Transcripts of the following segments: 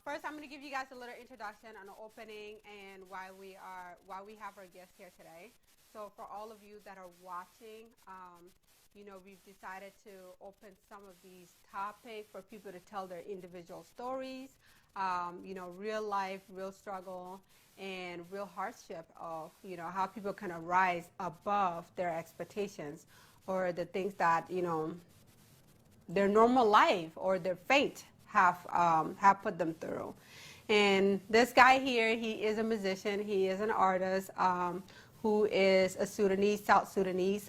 First, I'm going to give you guys a little introduction on the opening and why we have our guest here today. So, for all of you that are watching, we've decided to open some of these topics for people to tell their individual stories. Real life, real struggle, and real hardship of how people can rise above their expectations or the things that their normal life or their fate have put them through. And this guy here, he is a musician. He is an artist who is a South Sudanese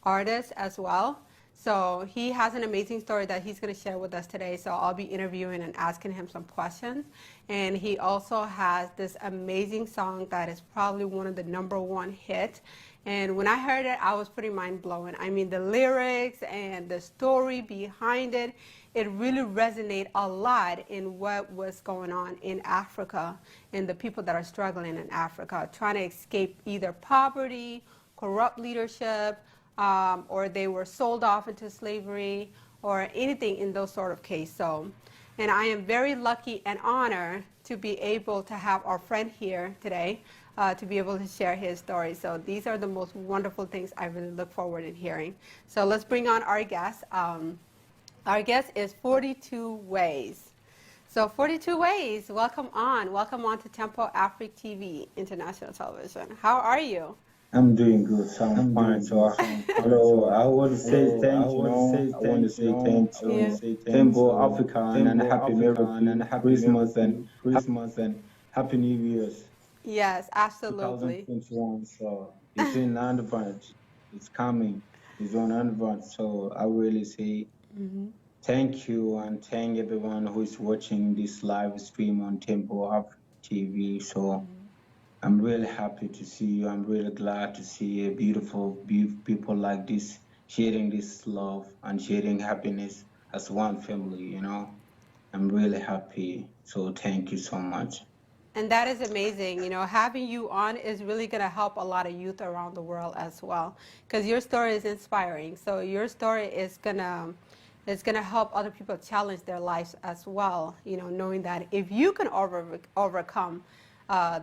artist as well. So he has an amazing story that he's going to share with us today. So I'll be interviewing and asking him some questions. And he also has this amazing song that is probably one of the #1 hits. And when I heard it, I was pretty mind blown. I mean, the lyrics and the story behind it, it really resonated a lot in what was going on in Africa and the people that are struggling in Africa, trying to escape either poverty, corrupt leadership, or they were sold off into slavery or anything in those sort of cases. So, and I am very lucky and honored to be able to have our friend here today to be able to share his story. So these are the most wonderful things I really look forward in hearing. So let's bring on our guest. Our guest is 42 Ways. So 42 Ways, welcome on to Tempo Afrique TV, International Television. How are you? I'm doing good, so I'm fine. So, hello, I want to say thank you. I want to say thank you, Tempo Africa, and happy Merry Christmas and happy New Year's. Yes, absolutely. 2021. So it's in advance. It's coming. It's on advance. So I really say thank you and thank everyone who is watching this live stream on Tempo Africa TV. So. I'm really happy to see you. I'm really glad to see beautiful people like this sharing this love and sharing happiness as one family, I'm really happy. So thank you so much. And that is amazing. Having you on is really going to help a lot of youth around the world as well, because your story is inspiring. So your story is going to help other people challenge their lives as well, knowing that if you can overcome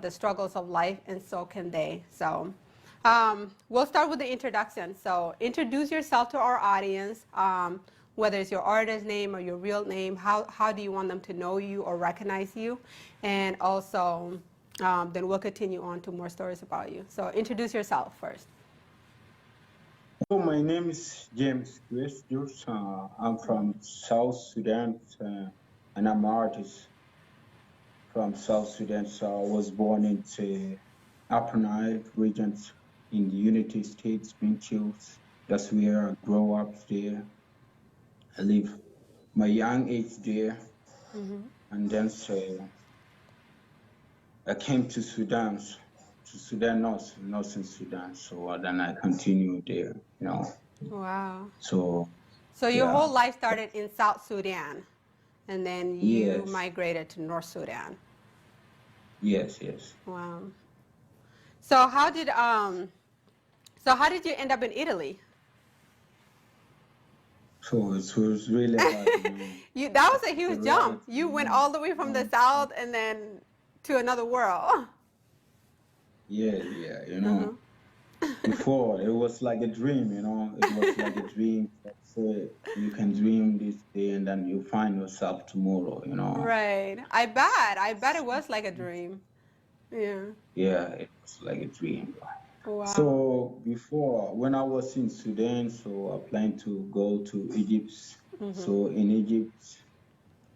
the struggles of life, and so can they. So we'll start with the introduction. So introduce yourself to our audience, whether it's your artist name or your real name. How do you want them to know you or recognize you? And also, then we'll continue on to more stories about you. So introduce yourself first. So my name is James Grace Jules. I'm from South Sudan, and I'm an artist from South Sudan. So I was born into Upper Nile region in the United States, Binchills. That's where I grew up there. I live my young age there. And then so I came to Sudan, northern Sudan. So then I continued there, Wow. So your whole life started in South Sudan, and then you migrated to North Sudan. Yes. Wow. So how did you end up in Italy? So it was really hard. That was a huge jump. You went all the way from the South and then to another world. Yeah. Before, it was like a dream, It was like a dream. So you can dream this day and then you find yourself tomorrow, Right. I bet it was like a dream. Yeah. Yeah, it was like a dream. Wow. So before, when I was in Sudan, so I planned to go to Egypt. So in Egypt,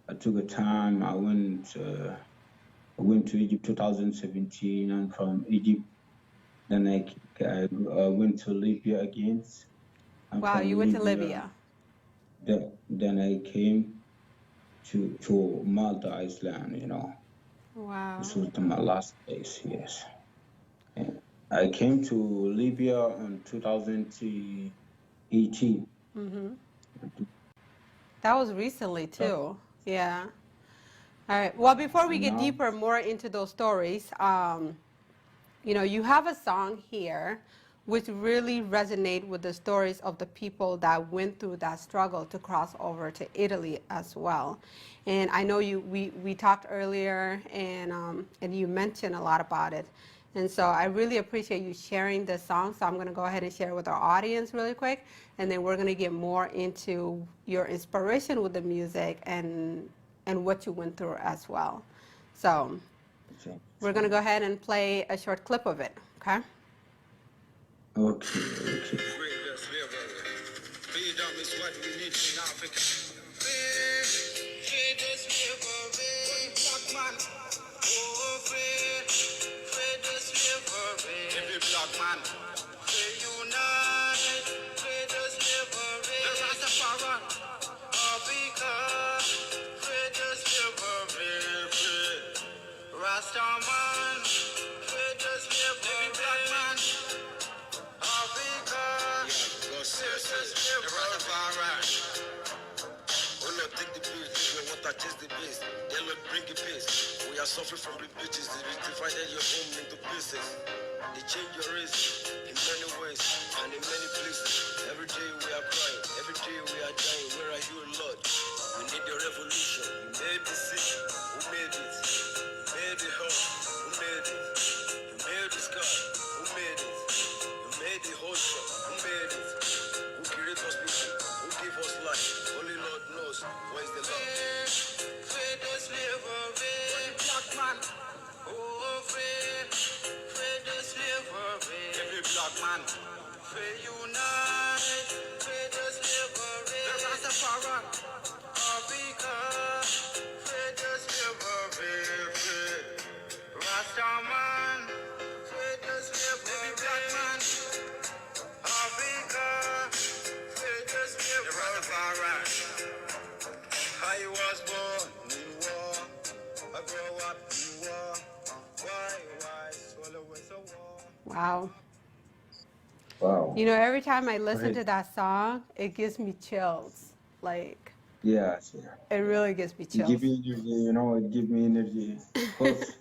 I took a time. I went to Egypt 2017, and from Egypt, then I went to Libya again. Wow, you went to Libya. Then I came to Malta Island, Wow. This was my last place, yes. And I came to Libya in 2018. That was recently too. Yeah. All right. Well, before we get deeper more into those stories, you have a song here which really resonate with the stories of the people that went through that struggle to cross over to Italy as well. And I know we talked earlier, and you mentioned a lot about it. And so I really appreciate you sharing this song. So I'm going to go ahead and share it with our audience really quick, and then we're going to get more into your inspiration with the music and what you went through as well. So Okay. we're going to go ahead and play a short clip of it, okay? Okay. Freedom is what we need in Africa. Black man, oh every black man, free unite, free the slavery. The Rastafari, Africa, free the slavery, free. Rastaman, free the slavery. Every black man, Africa, free the slavery. Oh Lord, take the peace, this is what I taste the peace. Dear Lord, bring the peace. We are suffering from the bitches. They divided your home into pieces. They change your race in many ways and in many places. Every day we are crying, every day we are dying. Where are you, Lord? We need your revolution. You made the sea, who made it? You made the earth, who made it? You made the sky, who made it? You made the ocean, who made it? Who created us people? Who gave us life? Only Lord knows where is the love. Free the slavery, black man. Oh, free the slavery. Every black man, free unite. Free the slavery. The Rastafari, Africa. Free the slavery, free. Rastaman, free the slavery. Every black man, Africa. Free the slavery. The Rastafari. I was born in war. I grew up in war. Why? It's always a war. Wow. Wow. You know, every time I listen Great. to that song, it gives me chills. Like, Yes. it really gives me It give chills. me energy, you know, it give me energy. Because it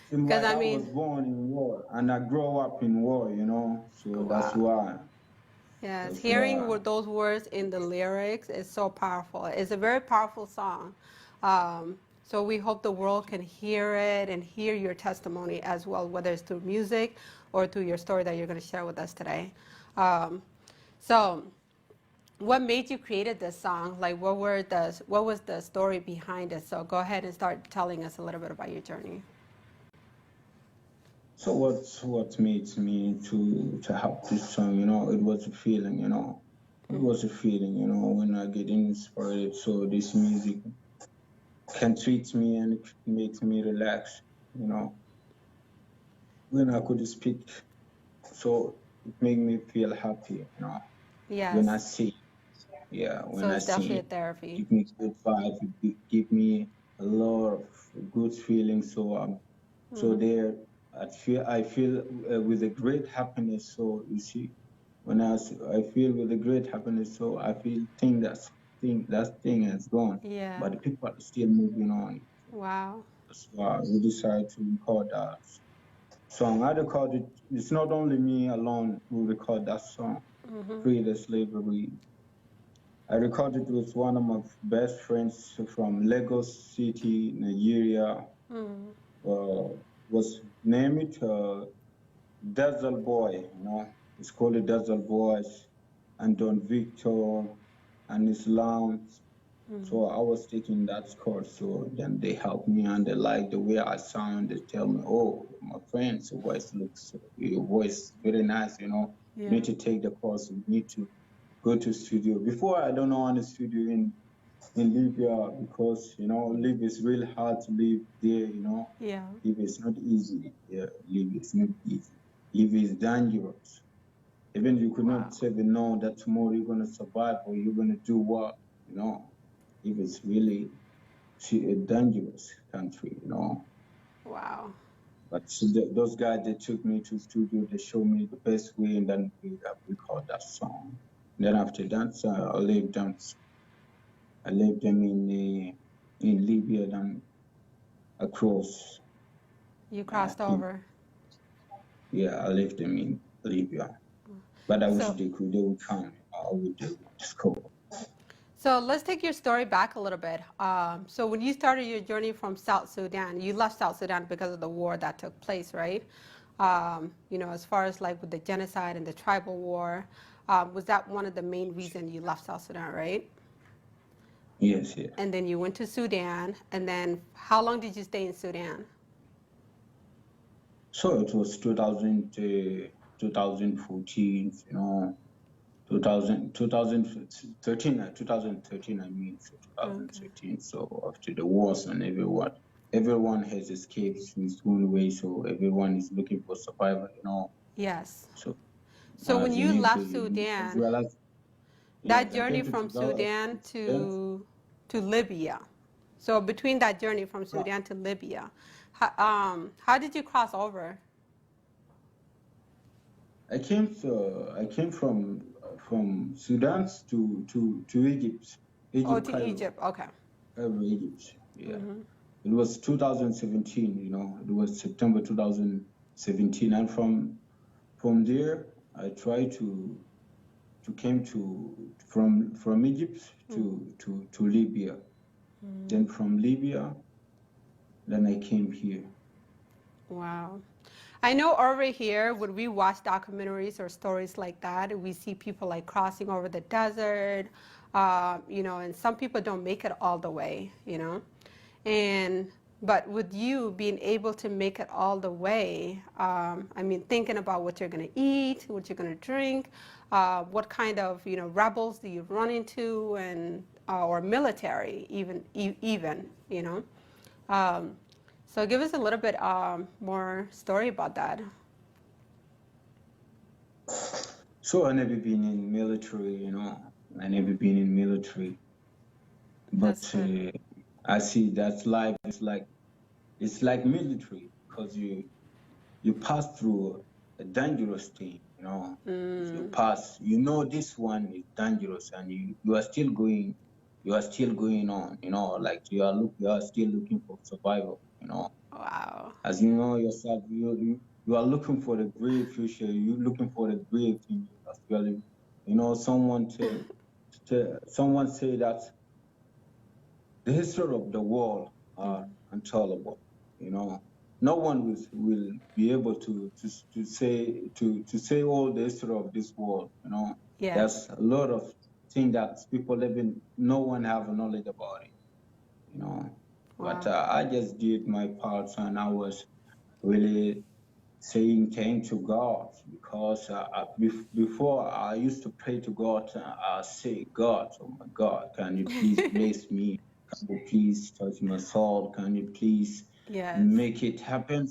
seems Because, like I I was mean, born in war and I grew up in war, you know. So that's wow. why. Yes, That's hearing why. those words in the lyrics is so powerful. It's a very powerful song. So we hope the world can hear it and hear your testimony as well, whether it's through music or through your story that you're going to share with us today. Um, so, what made you created this song? Like, what was the story behind it? So go ahead and start telling us a little bit about your journey. So what made me to have this song, you know, it was a feeling, you know. It was a feeling, you know, when I get inspired. So this music can treat me and it makes me relax, you know. When I could speak, so it made me feel happy, you know. When I Yes. sing, yeah, when So I it's definitely a sing, therapy. give me good vibes, give me a lot of good feelings. So so there, I feel with a great happiness. So you see, when I feel with a great happiness, so I feel that thing has gone, Yeah. but the people are still moving on. Wow. That's why we decided to record that song. I recorded. It's not only me alone who record that song. Free the slavery. I recorded with one of my best friends from Lagos City, Nigeria. Was name it Dazzle Boy, you know. It's called it Dazzle Boys and Don Victor and Islam. So I was taking that course. So then they helped me and they like the way I sound. They tell me, oh, my friend's your voice is very nice, you know. You Yeah. need to take the course. You need to go to studio. Before I don't know any studio in Libya because, you know, Libya is really hard to live there, you know. Yeah. Libya is not easy. Yeah, Libya is not easy. Libya is dangerous. Even you could Wow. not even know that tomorrow you're going to survive or you're going to do what, you know. Libya is really a dangerous country, you know. Wow. But so those guys, they took me to studio, they showed me the best way, and then we recorded that song. And then after that, I lived them in Libya, then across. You crossed over. Yeah, I lived them in Libya. But I wish So, they would come with the scope. so let's take your story back a little bit. So when you started your journey from South Sudan, you left South Sudan because of the war that took place, right? You know, as far as like with the genocide and the tribal war, was that one of the main reasons you left South Sudan, right? Yes, yeah. And then you went to Sudan, and then how long did you stay in Sudan? So it was 2014, you know, 2013, I mean, so Okay. 2013. So after the wars and everyone has escaped in his own way. So everyone is looking for survival, you know. Yes. So So when you left as Sudan, well as, that yes, I journey came to from develop. Sudan to Libya. So between that journey from Sudan to Libya, how did you cross over? I came from Sudan to Egypt, Oh, Egypt, to Cairo, Egypt. Okay. Egypt. Yeah. Hmm. It was 2017, you know, it was September 2017. And from there, I tried to came from Egypt to Libya. Then from Libya, then I came here. Wow. I know over here, when we watch documentaries or stories like that, we see people like crossing over the desert, you know, and some people don't make it all the way, you know. And but with you being able to make it all the way, I mean, thinking about what you're going to eat, what you're going to drink, what kind of, you know, rebels do you run into, and or military, even, you know. Um, so give us a little bit more story about that. So I never been in military, you know. I never been in military, That's but good. I see that life is like it's like military because you pass through a dangerous thing, you know. If you pass, you know this one is dangerous, and you are still going, on, you know, like you are still looking for survival, you know. Wow. As you know yourself, you are looking for the great future. You're looking for the great thing as well. You know, someone say that the history of the world are untellable. You know, no one will be able to say all the history of this world. You know, Yes. there's a lot of things that people even no one have knowledge about it. You know, but Wow. I just did my part, and I was really saying thank to God because before I used to pray to God. I say, God, oh my God, can you please bless me? Can you please touch my soul? Can you please Yes. make it happen?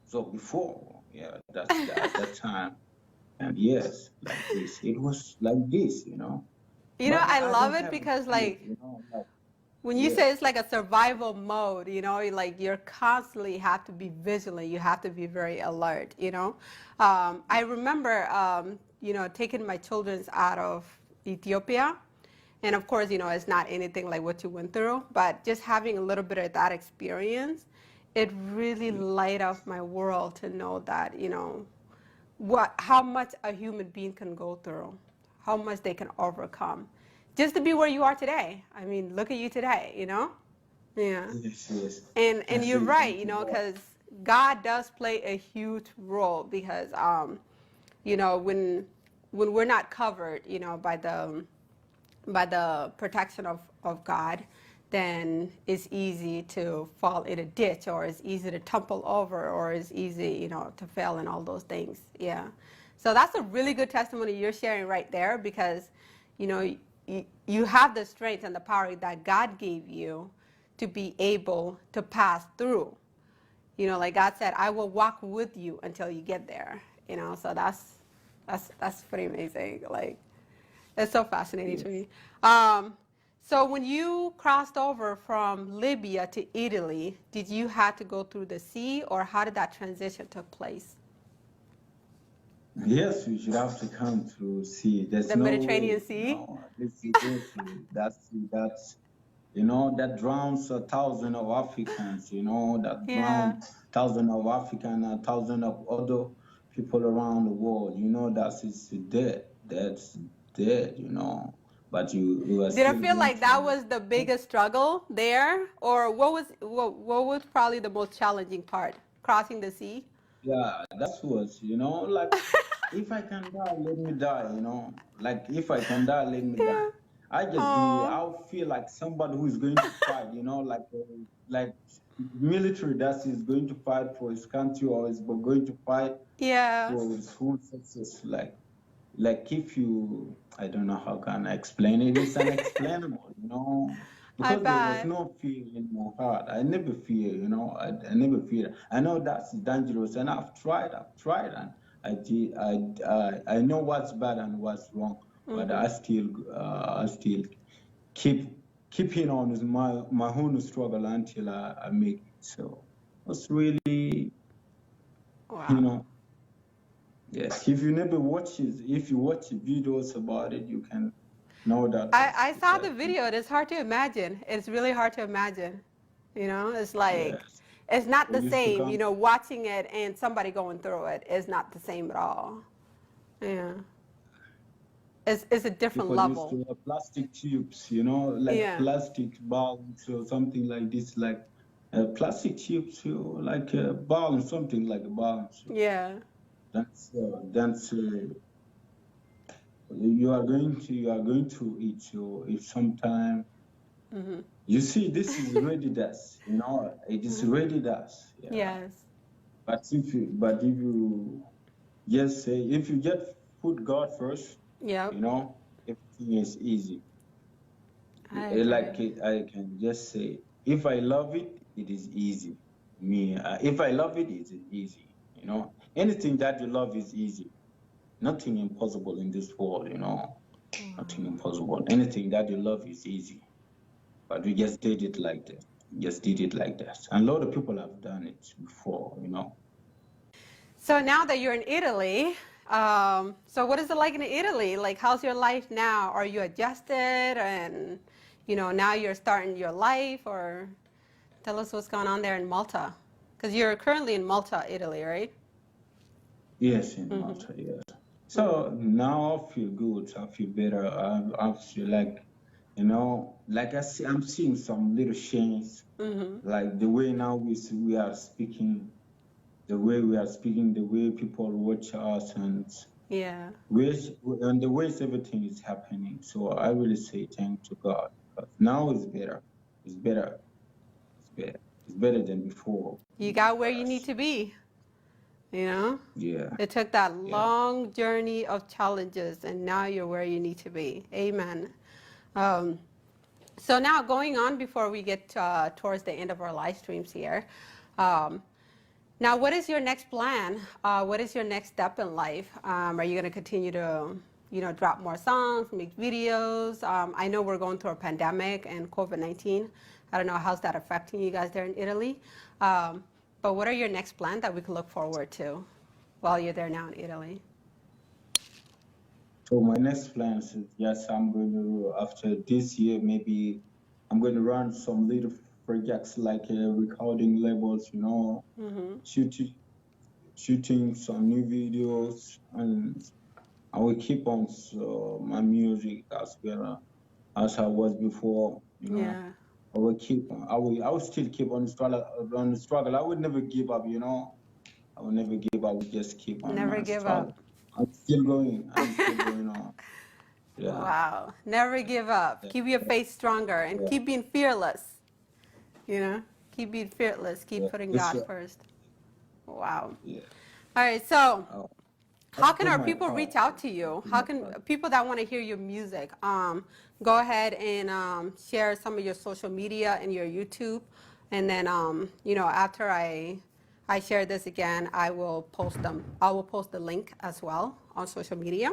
So before, yeah, that's at that time, and yes, like this, it was like this, you know. You know, But I I love don't it have a because fear, like you know. Like, when you yes, say it's like a survival mode, you know, like you're constantly have to be vigilant. You have to be very alert, you know. I remember, you know, taking my children out of Ethiopia. And of course, you know, it's not anything like what you went through, but just having a little bit of that experience, it really light up my world to know that, you know, how much a human being can go through, how much they can overcome, just to be where you are today. I mean, look at you today, you know? Yeah. yes. I And you're say right, thank you you, know, God. because God does play a huge role because, you know, when we're not covered, you know, by the protection of God, then it's easy to fall in a ditch, or it's easy to tumble over, or it's easy, you know, to fail and all those things. Yeah. So that's a really good testimony you're sharing right there because, you know, you have the strength and the power that God gave you to be able to pass through. You know, like God said, I will walk with you until you get there. You know, so that's pretty amazing. Like, it's so fascinating to Yes. me. So when you crossed over from Libya to Italy, did you have to go through the sea, or how did that transition took place? Yes, we should have to come through sea. There's The no Mediterranean way, you Sea? know. This is also that's you know that drowns a thousand of Africans. You know that Yeah. drown thousand of African, a thousand of other people around the world, that is dead. That's dead, But you are Did it still feel going like that to. was the biggest struggle there, or what was probably the most challenging part? Crossing the sea? Yeah, that's what, like if I can die, let me die, Like if I can die, let me die. Yeah. I'll feel like somebody who is going to fight, like military that is going to fight for his country or is going to fight Yeah. for his own success. Like if you, I don't know how can I explain it. It's unexplainable, I because there was bet. no fear in my heart. I never fear, I never fear. I know that's dangerous, and I've tried, and I know what's bad and what's wrong, but I still keep keeping on with my own struggle until I make it. So it's really, you Wow. know. Yes, if you watch videos about it, you can know that I it's saw the like, video. It's hard to imagine. It's really hard to imagine. It's like, yes, it's not we the used to same, come, watching it and somebody going through it is not the same at all. Yeah. It's a different people used level. to have plastic tubes, like Yeah. plastic balls or something like this, like plastic tubes, like a ball, something like a ball. So Yeah. that's you are going to eat. So if sometime you see this is ready dust, it is ready dust. Yeah. Yes. But if you just say, if you just put God first, Yep. everything is easy. I Like agree. I can just say, if I love it, it is easy. If I love it, it is easy. Anything that you love is easy. Nothing impossible in this world. Nothing impossible. Anything that you love is easy. But we just did it like that. Just did it like that. And a lot of people have done it before. So now that you're in Italy, so what is it like in Italy? Like, how's your life now? Are you adjusted and, now you're starting your life, or tell us what's going on there in Malta? Because you're currently in Malta, Italy, right? Yes, in Malta, yes. So now I feel good. I feel better. I feel like, I'm seeing some little change, like the way now we are speaking, the way we are speaking, the way people watch us, and Yeah. the ways everything is happening. So I really say thank to God. But now it's better. It's better. It's better. It's better than before. You got where you need to be, you know? Yeah. It took that Yeah. long journey of challenges, and now you're where you need to be. Amen. Um, so now going on before we get towards the end of our live streams here. Now, what is your next plan? What is your next step in life? Are you going to continue to, drop more songs, make videos? I know we're going through a pandemic and COVID-19. I don't know how's that affecting you guys there in Italy. But what are your next plans that we can look forward to while you're there now in Italy? So my next plans is, yes, I'm going to, after this year, maybe I'm going to run some little projects like recording labels, shooting some new videos, and I will keep on my music as well as I was before. Yeah. I will still keep on the struggle. I would never give up. I will never give up. I will just keep on Never my give struggle. up. I'm still going. I'm still going on. Yeah. Wow. Never give up. Keep your faith stronger and keep being fearless. Keep being fearless. Keep putting God first. Wow. Yeah. All right. So, Oh, how can put our my people heart. reach out to you? How can people that want to hear your music go ahead and share some of your social media and your YouTube, and then after I share this again, I will post them. I will post the link as well on social media.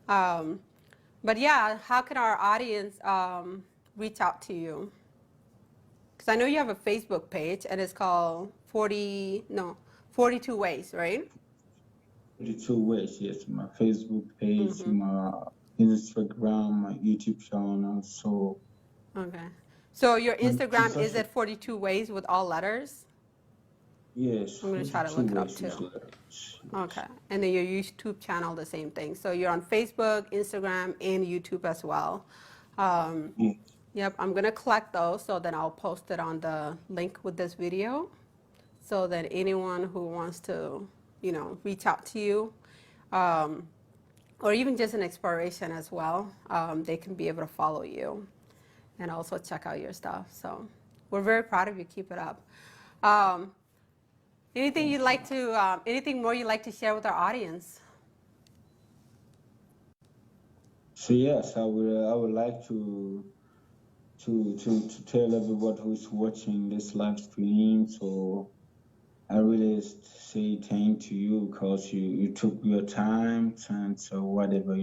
But yeah, how can our audience reach out to you? Because I know you have a Facebook page and it's called 42 Ways, right? 42 ways. Yes, my Facebook page, my Instagram, my YouTube channel. So Okay. So your and Instagram is social. at 42 Ways with all letters? Yes, I'm going to try to 42 look it up voices too. lyrics. Okay. And then your YouTube channel, the same thing. So you're on Facebook, Instagram, and YouTube as well. Yes. Yep, I'm going to collect those, so then I'll post it on the link with this video, so that anyone who wants to, reach out to you, or even just an inspiration as well, they can be able to follow you and also check out your stuff. So we're very proud of you. Keep it up. Anything more you'd like to share with our audience? So yes, I would like to tell everybody who's watching this live stream. So I really say thank to you, because you took your time, and so whatever,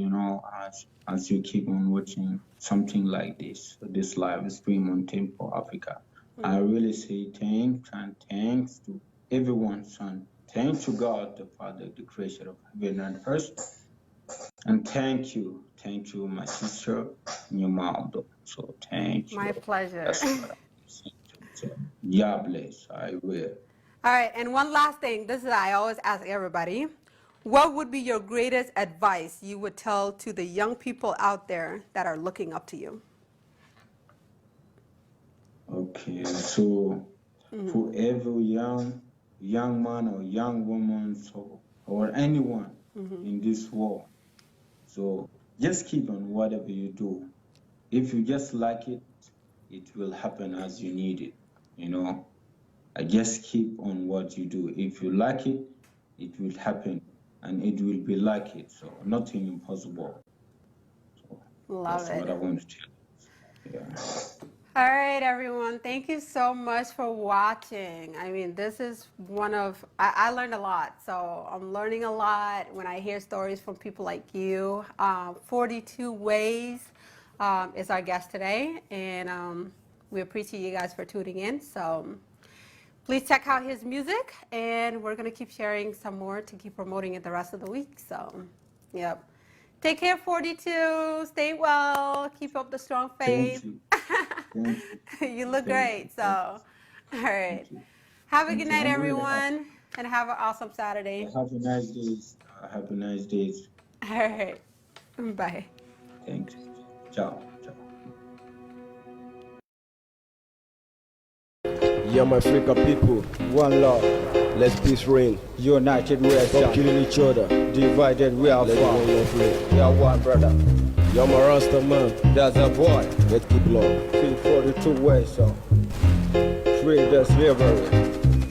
as you keep on watching something like this live stream on Tempo Africa. I really say thanks, and thanks to everyone, son. Thanks to God, the Father, the creator of heaven and earth. And thank you, my sister, Nyamaldo. So thank you. My pleasure. That's what I'm saying. So, God bless. I will. All right, and one last thing. This is I always ask everybody. What would be your greatest advice you would tell to the young people out there that are looking up to you? Okay, so for every young man or young woman, or anyone in this world, so just keep on whatever you do. If you just like it, it will happen as you need it. I just keep on what you do. If you like it, it will happen, and it will be like it. So nothing impossible. So Love that's it. what I want to tell you. Yeah. All right, everyone. Thank you so much for watching. I mean, this is I learned a lot. So I'm learning a lot when I hear stories from people like you. 42 Ways is our guest today. And we appreciate you guys for tuning in. So please check out his music. And we're going to keep sharing some more to keep promoting it the rest of the week. So, yep. Take care, 42. Stay well. Keep up the strong faith. Thank you. Thank you. You look great. So, all right. Have a good night, everyone, and have an awesome Saturday. Have a nice day. Have a nice day. All right. Bye. Thanks. Ciao. Ciao. Yeah, my Africa people, one love, let's peace reign. United we are Stop strong, killing each other, divided we are let's far. one love reign. We are one brother. Yeah, my Rasta man, There's a boy, let's keep love. feel 42 ways so free the slavery.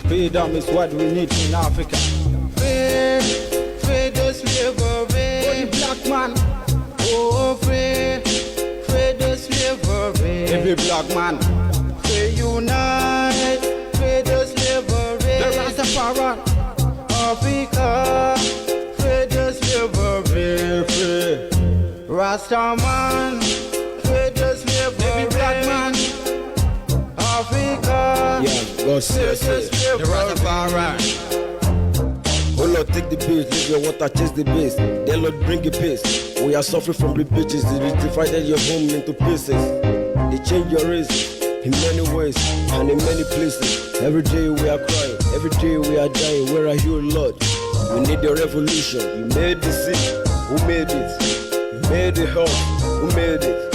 Freedom is what we need in Africa. Free the slavery. Black man, Oh, free the slavery. every black man, Free unite, free the slavery. the Rastafari, Africa, free the slavery. free. Rastaman, free the slavery. Every black man, Africa, Yeah, God free the says, the Rastafari. oh Lord, take the base, leave your water, chase the base. Then Lord, bring the peace. We are suffering from the bitches, they divided your home into pieces. They change your race in many ways and in many places. Every day we are crying, every day we are dying. Where are you, Lord? We need a revolution. You made the sea, who made it? You made the earth, who made it?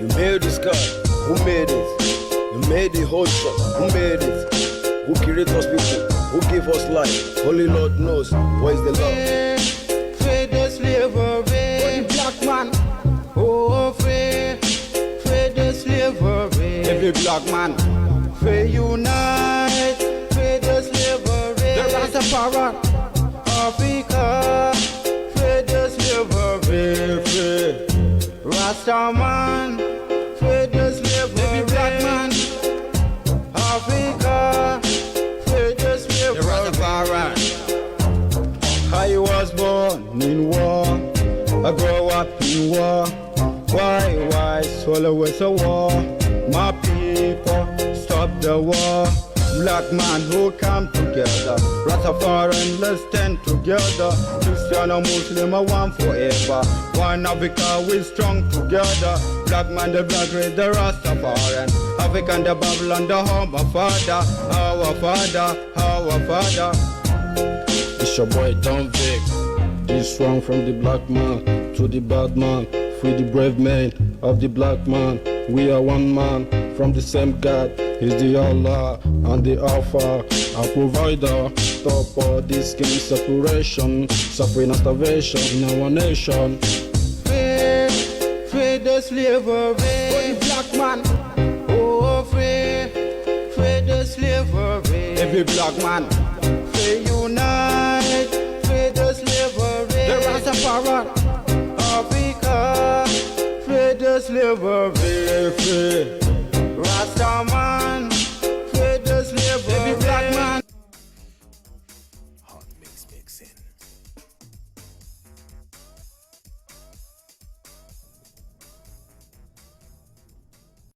You made the sky, who made it? You made the ocean, who made it? Who created us people? Who gave us life? Only Lord knows what is the love. free the slavery. Black man, Oh, free the slavery. every black man, Free unite, free the slavery. the Rastafari, Africa, free the slavery. free. Rastaman, free the slavery. Every black man, Africa, free the the slavery. Rastafari. I was born in war, I grew up in war. Why, so always a war? My people, stop the war. black man who come together. Rastafari, let's stand together. Christian and Muslim are one forever. One Africa, we strong together. Black man, the black race, the Rastafari. African, the Babylon, the home of Father. Our Father, our Father. It's your boy Don Vic. This one from the black man to the bad man. Free the brave man of the black man. We are one man from the same God. He's the Allah and the Alpha, our provider. Stop all this skin separation, suffering and starvation in our nation. Free the slavery, the black man. Oh, free the slavery. Every black man, free unite. Free the slavery. The Rastafari, Africa. Free the slavery, free.